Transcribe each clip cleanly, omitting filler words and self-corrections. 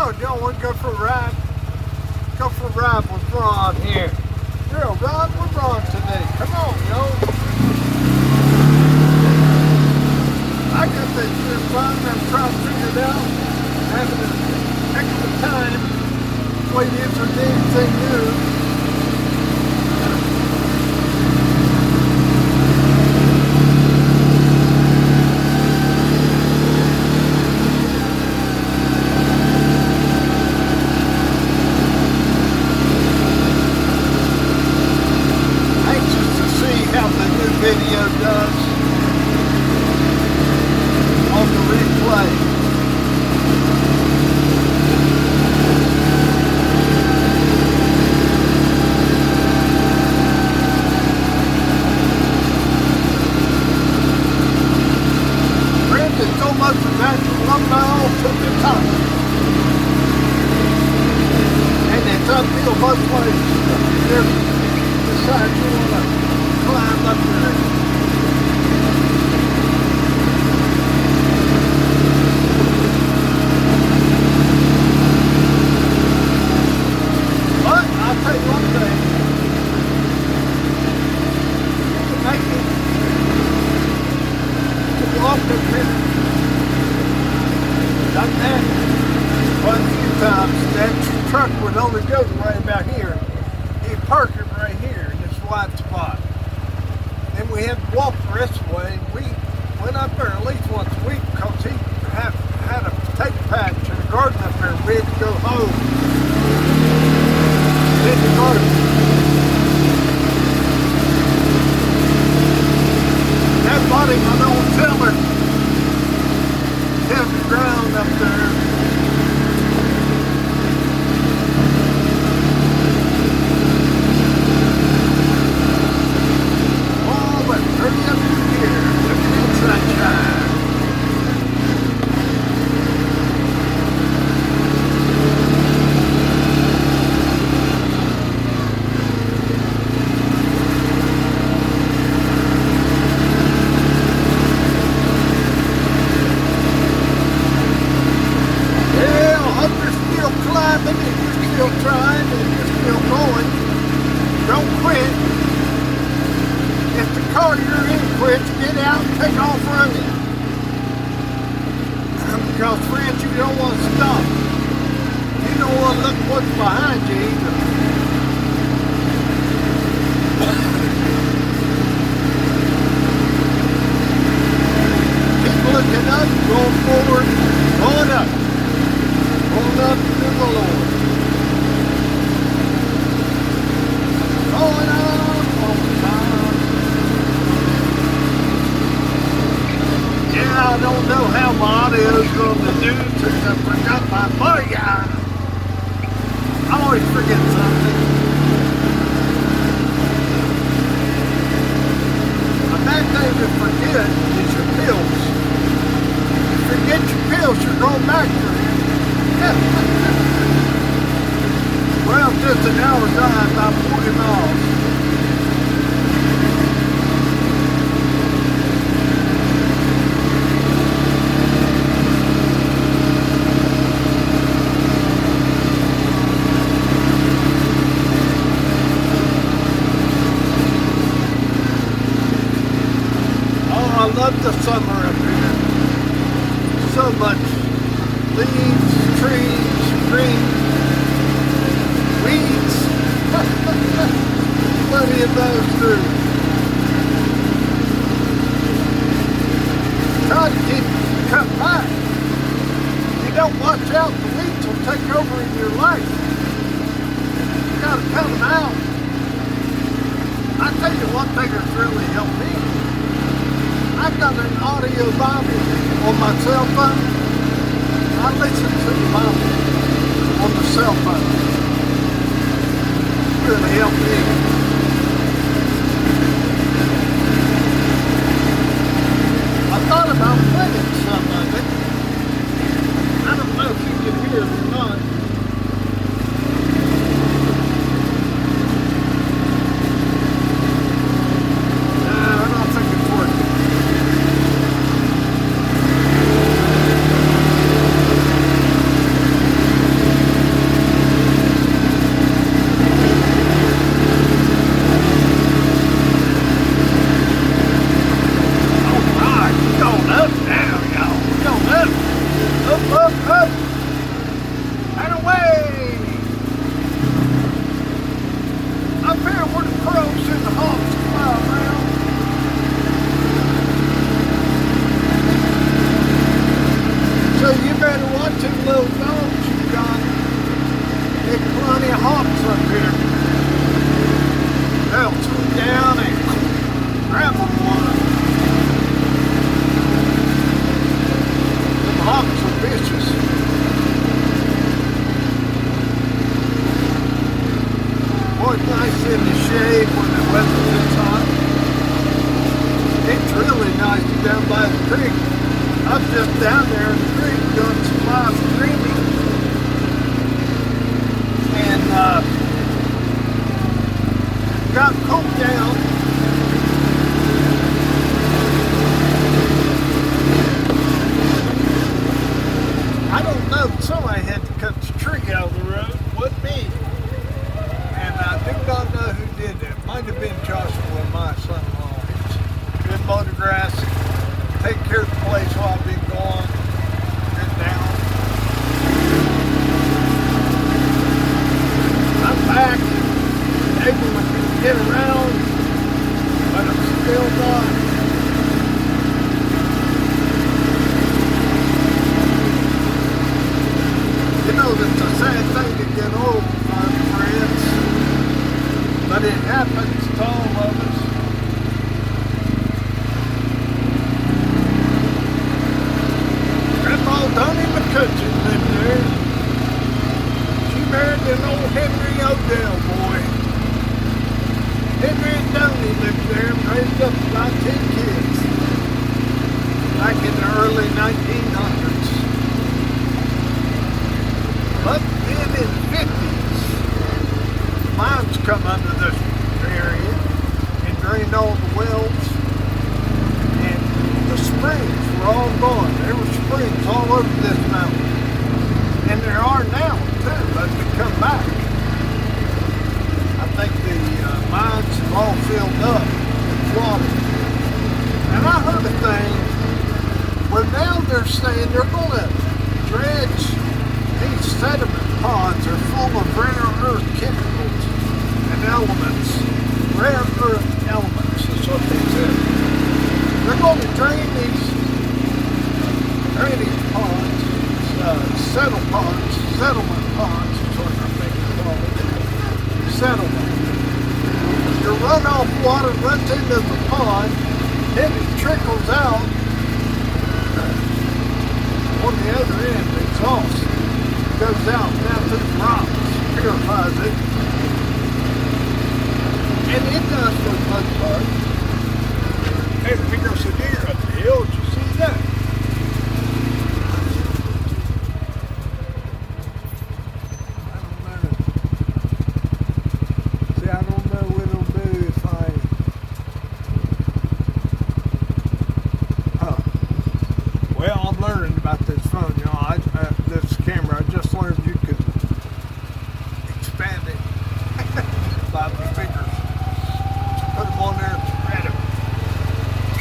Oh, y'all want to go for a ride? Go for a ride with Ron here. Yeah, ride with Ron today. Come on, yo. I got this here fun. I'm trying to figure it out. Having a heck of a time. Waiting for anything new. Video does on the replay. Granted, so much of that alumni to the top. And it's uphill both ways. If you decide you want to climb up there. But I'll tell you one thing. You can make it to walk up here. Done that quite a few times. That truck would only go right about here. He'd park it right here in this wide spot. Then we had to walk the rest of the way. We went up there at least once a week because he had a potato patch in the garden up there. We had to go home in the garden. That bought him an old tiller. Hit the ground up there. Hurry up here, look at that sunshine. Well, I hope you're still climbing and you're still trying and you're still going. Don't quit. If the car you're in quits, get out and take off running. Because friends, you don't want to stop. You don't want to look what's behind you either. Keep looking up, going forward, going up. Going up to the Lord. Going up all the time. I don't know how my audio is going to do since I forgot my booyah. I always forget something. A bad thing to forget is your pills. If you forget your pills, you're going back for it. Well, just an hour drive, about 40 miles. I love the summer up here. So much. Leaves, trees, green, weeds. Plenty of those too. Try to keep cut back. If you don't watch out, the weeds will take over in your life. You gotta cut them out. I tell you one thing that's really helped me. I've got an audio Bible on my cell phone. I listen to the Bible on the cell phone. It really helped me. I thought about playing some of it. I don't know if you can hear it or not. better watch them little dogs you got. There's plenty of hawks up here. They'll swoop down and grab them one. Them hawks are vicious. Boy, it's nice in the shade when the weather gets hot. It's really nice down by the creek. I was just down there in the creek doing some live streaming. And got cooled down. I don't know, somebody had to cut the tree out of the road. Wasn't me. And I do not know who did that. Might have been Joshua, my son-in-law. He's been mowing the grass, take care of the place while I've been gone and down. I'm back, able to get around, but I'm still not. You know, it's a sad thing to get old, my friends, but it happens to all of us. Grandma Donnie McCutcheon lived there. She married an old Henry Odell boy. Henry and Donnie lived there and raised up about 10 kids back in the early 1900s. But then in the 50s, mines come under this area and drained all the wells, and the springs were all gone. There were springs all over this mountain. And there are now, too, but they come back. I think the mines have all filled up with water. And I heard a thing where now they're saying they're going to dredge these sediment ponds are full of rare earth chemicals and elements. Rare earth elements is what they said. They're going to drain these drainage ponds, settlement ponds is what I think they call it. Settlement. Your runoff water runs into the pond, then it trickles out on the other end, the exhaust. Goes out down to the rocks, purifies it, and it does for the most part. Hey, there goes a deer up the hill. Did you see that? I don't know. See, I don't know what it'll do if I. Well, I'm learning about this phone, you know. This camera, I just learned you could expand it by the fingers. Put them on there and spread them.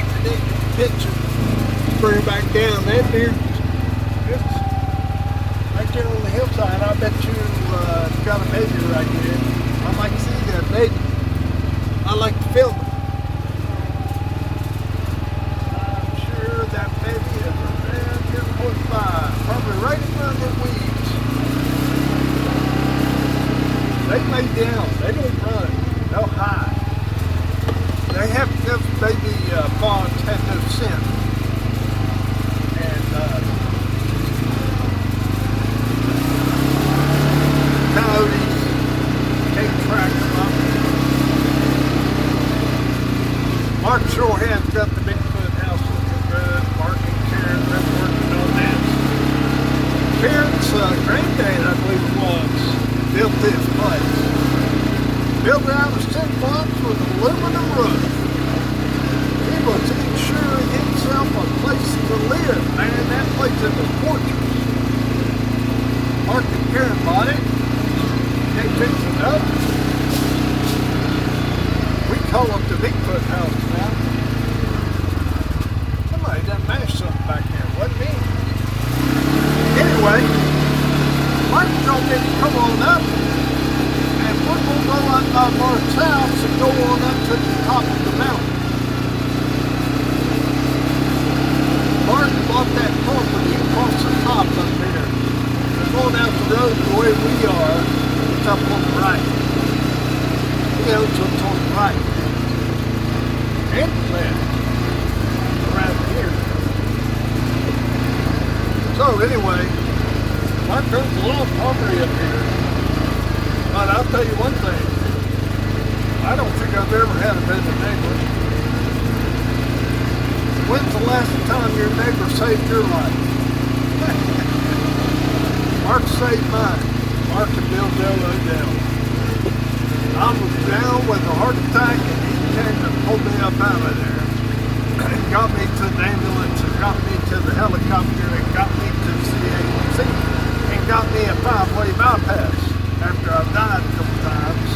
And then you pitch them, bring it back down. That deer, it's right there on the hillside. I bet you got a baby right there. I'd like to see that baby. I like to film it. I'm sure that baby is around here close by. Probably right in front of the weeds. They lay down. They don't run. They'll hide. They have those baby fawns have no scent. And coyotes can't track them up. Mark Shorehand's got the Bigfoot house looking good. Mark and Karen been working on that. Karen's granddad, I believe it was, built this place. Built it out of tin blocks with aluminum roof. He was ensuring himself a place to live, man. That place is a fortress. Mark and Karen bought it. They fixed it up. We call it the Bigfoot house now. Somebody done mashed something back there, wasn't me? Anyway, Mark told me to come on up, and we're going to go out by Mark's house and go on up to the top of the mountain. Mark bought that property across the top up there So anyway, Mark, there's a lot of poverty up here. But I'll tell you one thing. I don't think I've ever had a better neighbor. When's the last time your neighbor saved your life? Mark saved mine. Mark and Bill Odell. I was down with a heart attack and he came and pulled me up out of there. And got me to the ambulance and got me to the helicopter and got me to the CAC and got me a 5-way bypass after I died a couple times.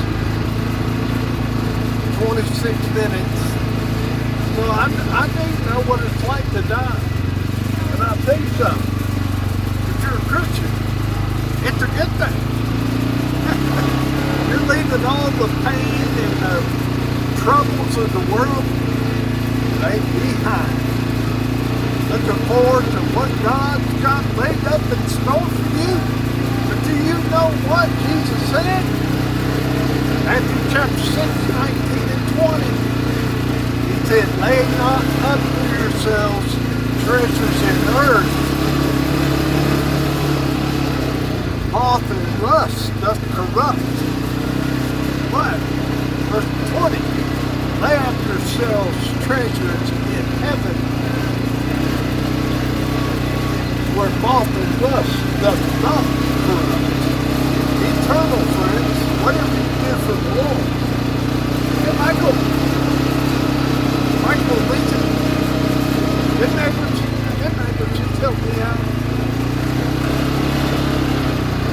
26 minutes. So I didn't know what it's like to die. And I'll tell you something. If you're a Christian, it's a good thing. You're leaving all the pain and the troubles of the world behind. Looking forward to what God's got laid up in store for you. But do you know what Jesus said? Matthew chapter 6, 19 and 20. He said, lay not up for yourselves treasures in earth. Moth and rust doth corrupt. But, verse 20. Lay up yourselves treasures in heaven, where moth and rust doth not corrupt. Eternal, friends, whatever you do for the Lord. Hey, Michael Legion, good neighbors, just help me out.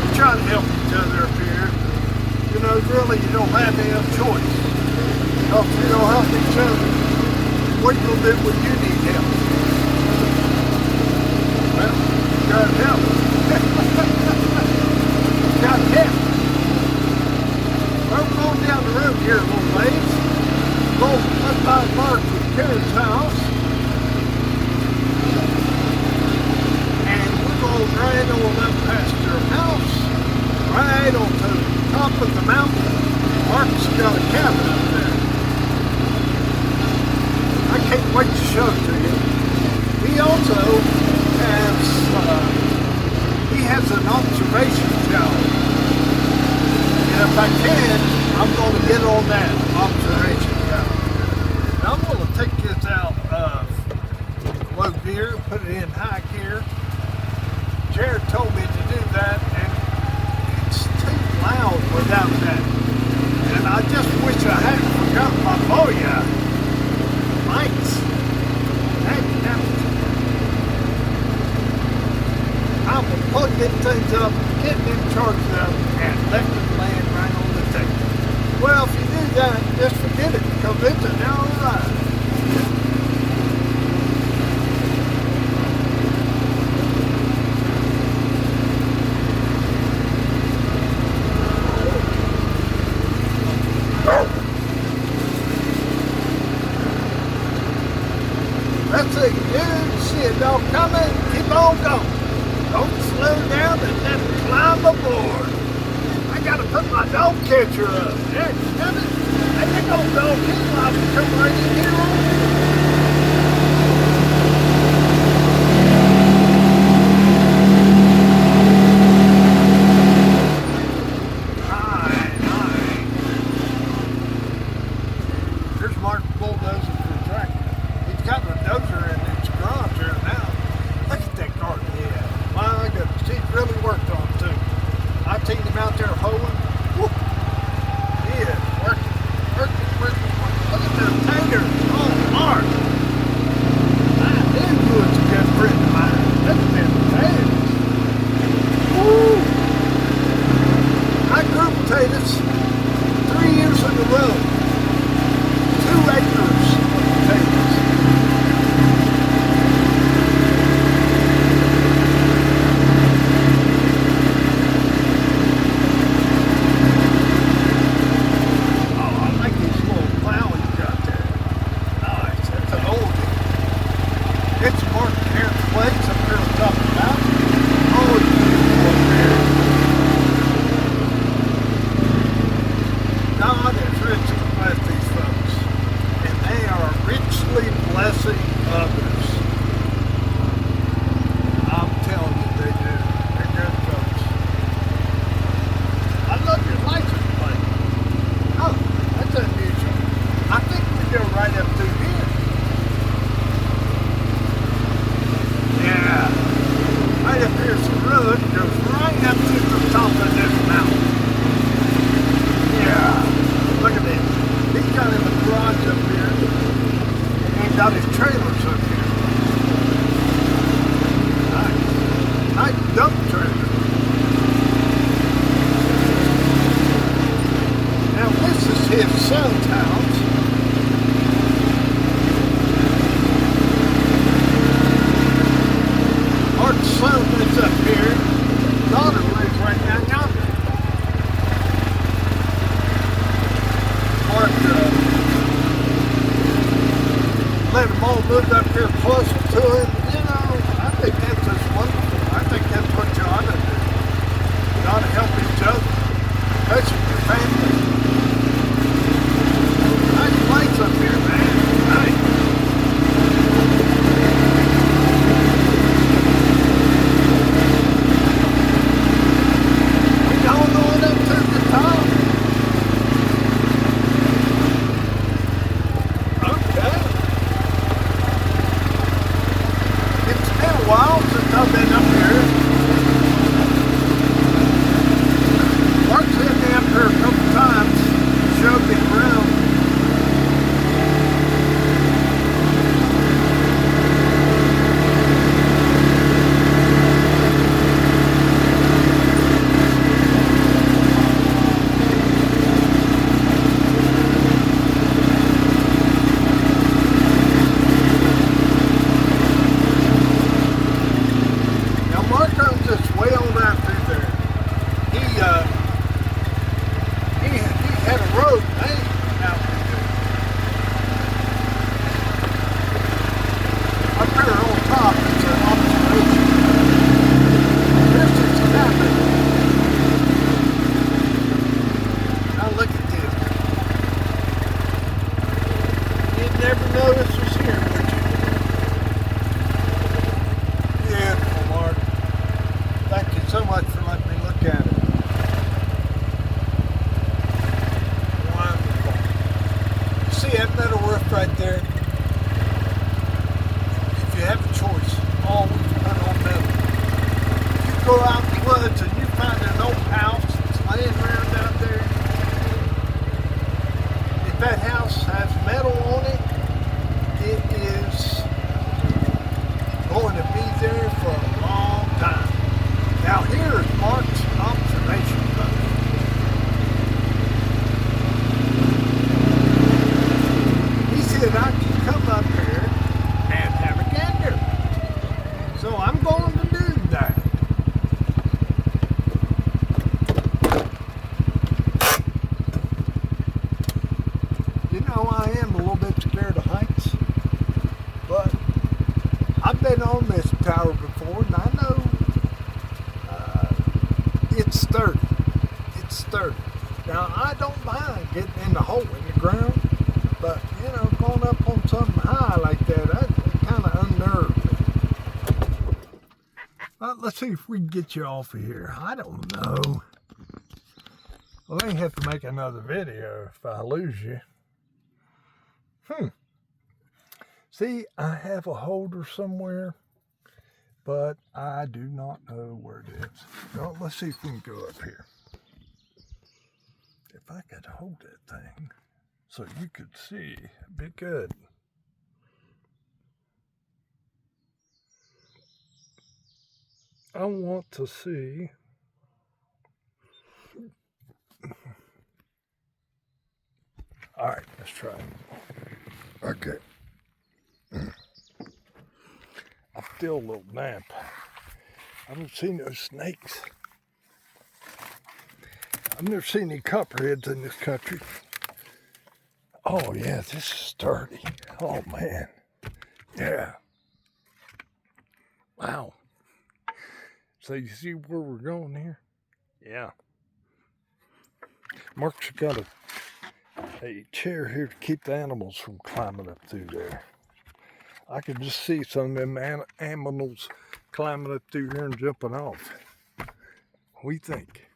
We try to help each other up here. You know, really, you don't have any other choice. If you don't help each other, what are you going to do when you need help? Well, you got to help. You got to help. We're going down the road here a little ways. Go up by Mark and Karen's house. And we're going right on up past their house, right on to the top of the mountain. Mark's got a cabin up there. I can't wait to show it to you. He also has an observation tower. And if I can, I'm going to get on that observation tower. Now I'm going to take this out of low gear, put it in high gear. Jared told me to do that, and it's too loud without that. And I just wish I hadn't forgotten my Boya lights. I'm going to plug them things up, get them charged up, and let them land right on the table. Well, if you do that, just forget it, because it's an hour ride. That's it, dude. See a dog coming, keep on going. Don't slow down and then climb aboard. I gotta put my dog catcher up. There, damn it. That big old dog, he's liable to come right in here on me. Here's Mark bulldozing for the tractor. He's got a dozer in his garage there now. Look at that garden he has. My goodness, he's really worked on it too. I seen him out there hoeing. Woo. He is working. Look at them taters. Oh, Mark. I knew you was a good friend of mine. Look at them taters. Woo. I grew potatoes 3 years in a row. 2 acres of potatoes. comes this way on out through there. He had a road name out through there. Up here on top is an observation. This is cabin. Now look at this. You'd never know this was here, would you? Beautiful, Mark. Thank you so much for letting me look at it. Wonderful. See that metal roof right there? If you have a choice, always put on metal. If you go out in the woods and you find an old house that's laying around out there, if that house has metal on it, it is going to be there for a long time. Now here is Mark's observation post. He said I can come up here and have a gander. So I'm going to do that. You know, I am a little bit scared of heights, but I've been on this tower before and I know it's sturdy. It's sturdy. Now, I don't mind getting in the hole in the ground, but, you know, going up on something high like that, it kind of unnerved me. Let's see if we can get you off of here. I don't know. Well, I may have to make another video if I lose you. See, I have a holder somewhere, but I do not know where it is. Well, let's see if we can go up here. If I could hold that thing so you could see, it'd be good. I want to see. All right, let's try it. Okay. I'm still a little damp. I don't see no snakes. I've never seen any copperheads in this country. Oh yeah, this is sturdy. Oh man. Yeah. Wow. So you see where we're going here? Yeah. Mark's got a chair here to keep the animals from climbing up through there. I could just see some of them animals climbing up through here and jumping off. What do you think?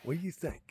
What do you think?